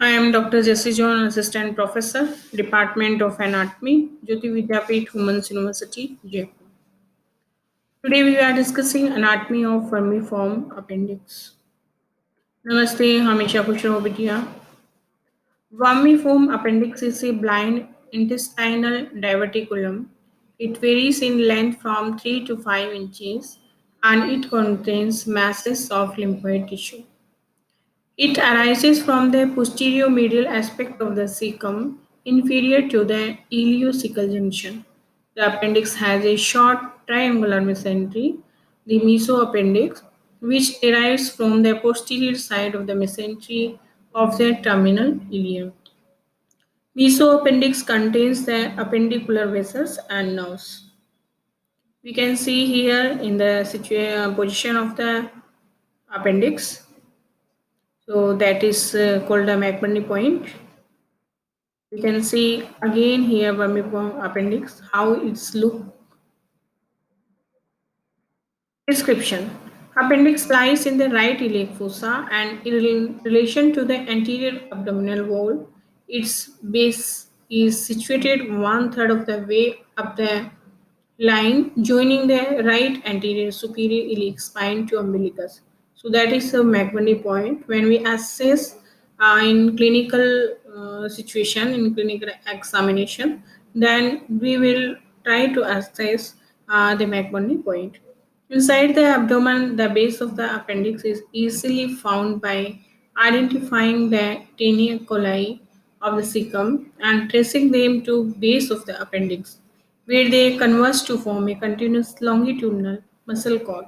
I am Dr. Jesse John, Assistant Professor, Department of Anatomy, Jyoti Vidyapeeth Women's University, Jaipur. Today we are discussing anatomy of vermiform appendix. Namaste, हमेशा खुश रहो बिटिया. Vermiform appendix is a blind intestinal diverticulum. It varies in length from 3 to 5 inches and it contains masses of lymphoid tissue. It arises from the posterior medial aspect of the cecum, inferior to the ileocecal junction. The appendix has a short triangular mesentery, the mesoappendix, which derives from the posterior side of the mesentery of the terminal ileum. Mesoappendix contains the appendicular vessels and nerves. We can see here in the position of the appendix. So that is called the McBurney point. You can see again here vermiform appendix, how it's look. Description. Appendix lies in the right iliac fossa and in relation to the anterior abdominal wall. Its base is situated 1/3 of the way up the line joining the right anterior superior iliac spine to umbilicus. So that is the McBurney point. When we assess in clinical situation, in clinical examination, then we will try to assess the McBurney point. Inside the abdomen, the base of the appendix is easily found by identifying the tinea coli of the cecum and tracing them to base of the appendix, where they converge to form a continuous longitudinal muscle cord.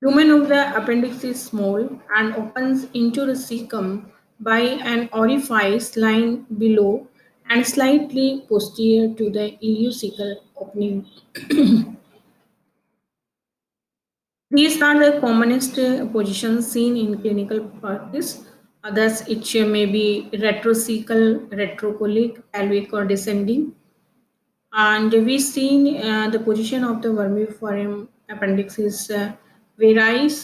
Lumen of the appendix is small and opens into the cecum by an orifice lying below and slightly posterior to the ileocecal opening. These are the commonest positions seen in clinical practice. Thus, it may be retrocecal, retrocolic, pelvic, or descending. And we've seen the position of the vermiform appendix is varies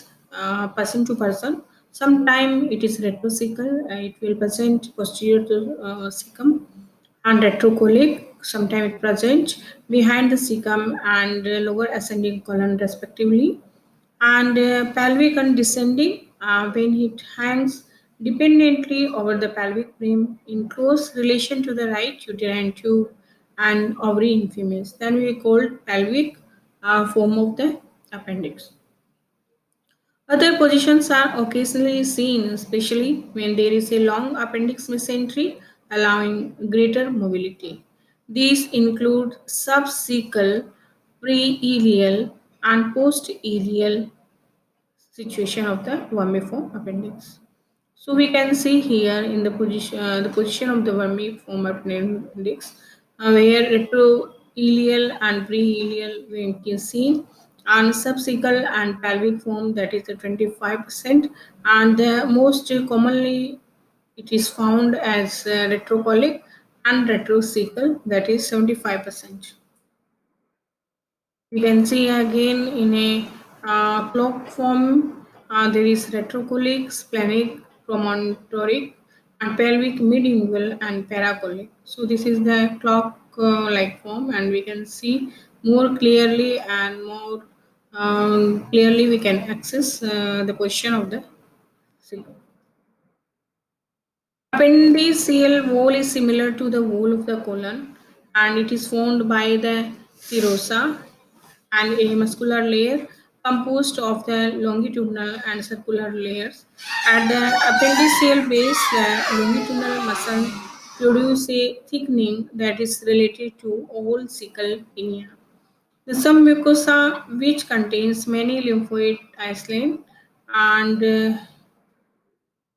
person to person. Sometimes it is retrocecal, it will present posterior to cecum, and retrocolic. Sometimes it presents behind the cecum and lower ascending colon respectively, and pelvic and descending when it hangs dependently over the pelvic rim in close relation to the right uterine tube and ovary in females. Then we call pelvic form of the appendix. Other positions are occasionally seen, especially when there is a long appendix mesentery allowing greater mobility. These include subcecal, pre-ileal, and post-ileal situation of the vermiform appendix. So we can see here in the position of the vermiform appendix, where retroileal and pre-ileal we can see, and subcecal and pelvic form, that is the 25%, and the most commonly it is found as retrocolic and retrocecal, that is 75%. We can see again in a clock form, there is retrocolic, splenic, promontoric, and pelvic, midingual, and paracolic. So this is the clock like form, and we can see more clearly and more clearly we can access the position of the cecum. Appendiceal wall is similar to the wall of the colon, and it is formed by the serosa and a muscular layer composed of the longitudinal and circular layers. At the appendiceal base, the longitudinal muscle produce a thickening that is related to all cecal tinea. The submucosa, which contains many lymphoid islands, and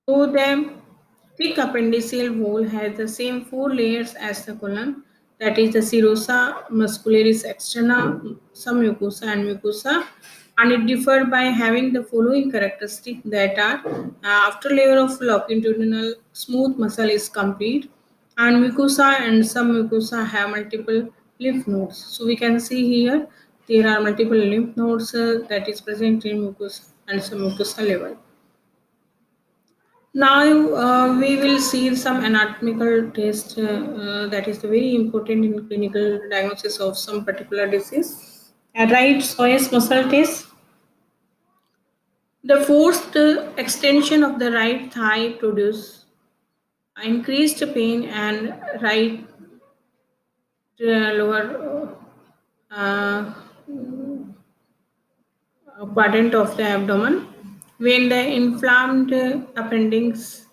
so the thick appendiceal wall has the same four layers as the colon, that is the serosa, muscularis externa, submucosa, and mucosa, and it differs by having the following characteristics that are after layer of longitudinal smooth muscle is complete, and mucosa and submucosa have multiple lymph nodes. So we can see here there are multiple lymph nodes that is present in mucosa and submucosa level. Now we will see some anatomical test that is very important in clinical diagnosis of some particular disease. A right psoas muscle test. The forced extension of the right thigh produce increased pain and right lower uh, quadrant of the abdomen. When the inflamed appendix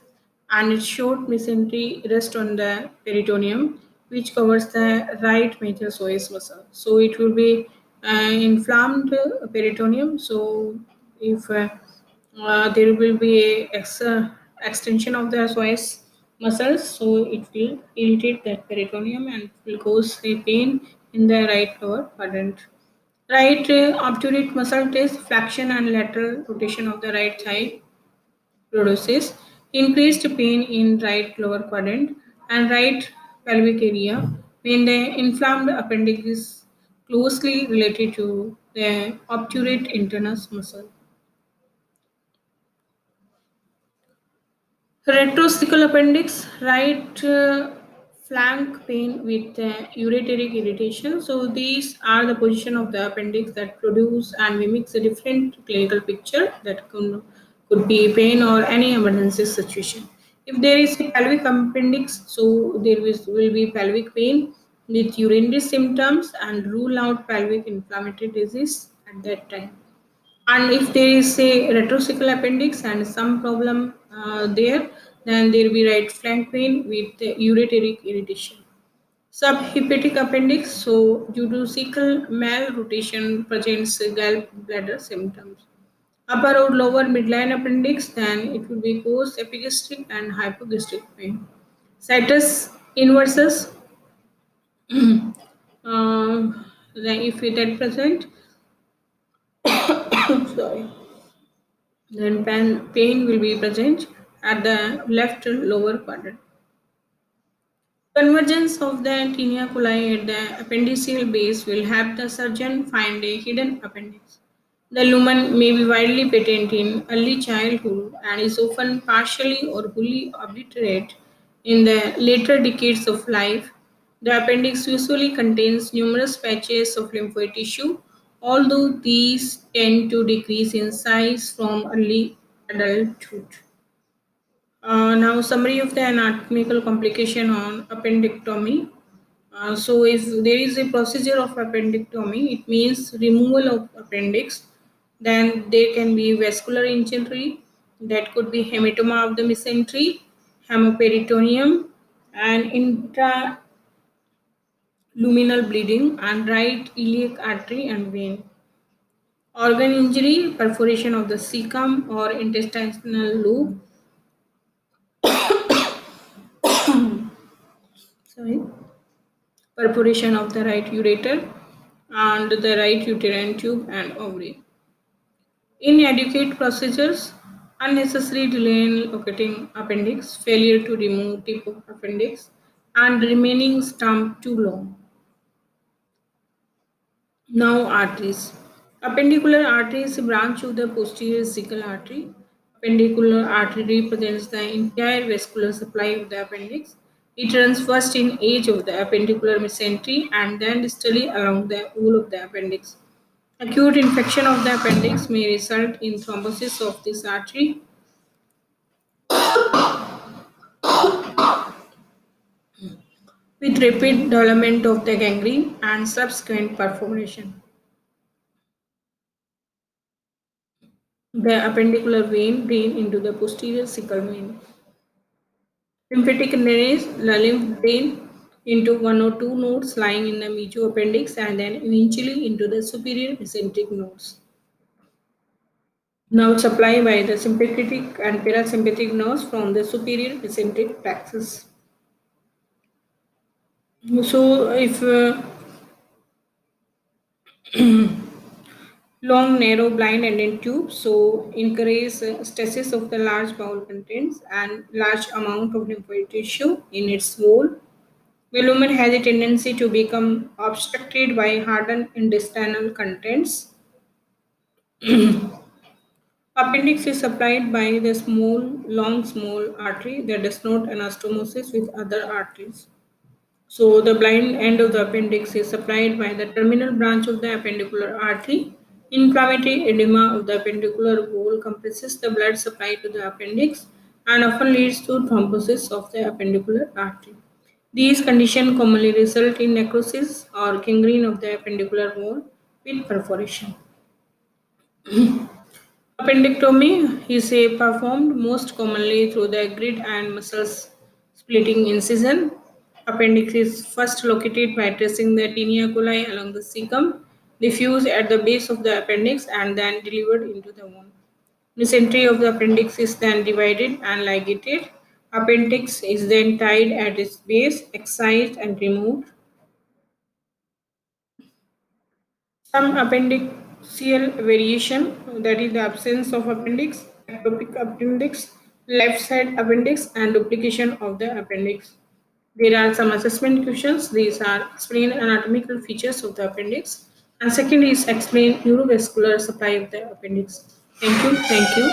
and its short mesentery rest on the peritoneum, which covers the right major psoas muscle. So it will be inflamed peritoneum. So if there will be a extension of the psoas muscles, so it will irritate that peritoneum and will cause a pain in the right lower quadrant. Right obturator muscle test, flexion and lateral rotation of the right thigh produces increased pain in right lower quadrant and right pelvic area when the inflamed appendix is closely related to the obturate internus muscle. Retrocecal appendix, right flank pain with ureteric irritation. So these are the position of the appendix that produce and mimics a different clinical picture that could be pain or any emergency situation. If there is a pelvic appendix, so will be pelvic pain with urinary symptoms and rule out pelvic inflammatory disease at that time. And if there is a retrocecal appendix and some problem there, then there will be right flank pain with ureteric irritation. Subhepatic appendix, so due to cecal malrotation presents gallbladder symptoms. Upper or lower midline appendix, then it will be post epigastric and hypogastric pain. Situs inversus, then if it at present, sorry, then pain will be present at the left lower quadrant. Convergence of the tinea coli at the appendiceal base will help the surgeon find a hidden appendix. The lumen may be widely patent in early childhood and is often partially or wholly obliterate in the later decades of life. The appendix usually contains numerous patches of lymphoid tissue, although these tend to decrease in size from early adulthood. Now, summary of the anatomical complication on appendectomy. So, if there is a procedure of appendectomy, it means removal of appendix. Then there can be vascular injury, that could be hematoma of the mesentery, hemoperitoneum, and intraluminal bleeding, and right iliac artery and vein. Organ injury, perforation of the cecum or intestinal loop. Sorry, perforation of the right ureter and the right uterine tube and ovary. Inadequate procedures, unnecessary delay in locating appendix, failure to remove tip of appendix, and remaining stump too long. Now arteries. Appendicular artery is a branch of the posterior cecal artery. Appendicular artery represents the entire vascular supply of the appendix. It runs first in edge of the appendicular mesentery and then distally along the wall of the appendix. Acute infection of the appendix may result in thrombosis of this artery with rapid development of the gangrene and subsequent perforation. The appendicular vein drain into the posterior cecal vein. Lymphatic drainage, the lymph drain into one or two nodes lying in the mesoappendix and then eventually into the superior mesenteric nodes. Now supply by the sympathetic and parasympathetic nerves from the superior mesenteric plexus. So if long, narrow, blind-ended tube, so encourage stasis of the large bowel contents and large amount of lymphoid tissue in its wall. The lumen has a tendency to become obstructed by hardened intestinal contents. Appendix is supplied by the small artery that does not anastomosis with other arteries. So the blind end of the appendix is supplied by the terminal branch of the appendicular artery. Inflammatory edema of the appendicular wall compresses the blood supply to the appendix and often leads to thrombosis of the appendicular artery. These conditions commonly result in necrosis or gangrene of the appendicular wall with perforation. Appendectomy is performed most commonly through the grid and muscles splitting incision. Appendix is first located by tracing the tinea coli along the cecum, diffuse at the base of the appendix, and then delivered into the wound. Mesentery of the appendix is then divided and ligated. Appendix is then tied at its base, excised, and removed. Some appendiceal variation, that is the absence of appendix, ectopic appendix, left side appendix, and duplication of the appendix. There are some assessment questions. These are explain anatomical features of the appendix, and second is explain neurovascular supply of the appendix. Thank you. Thank you.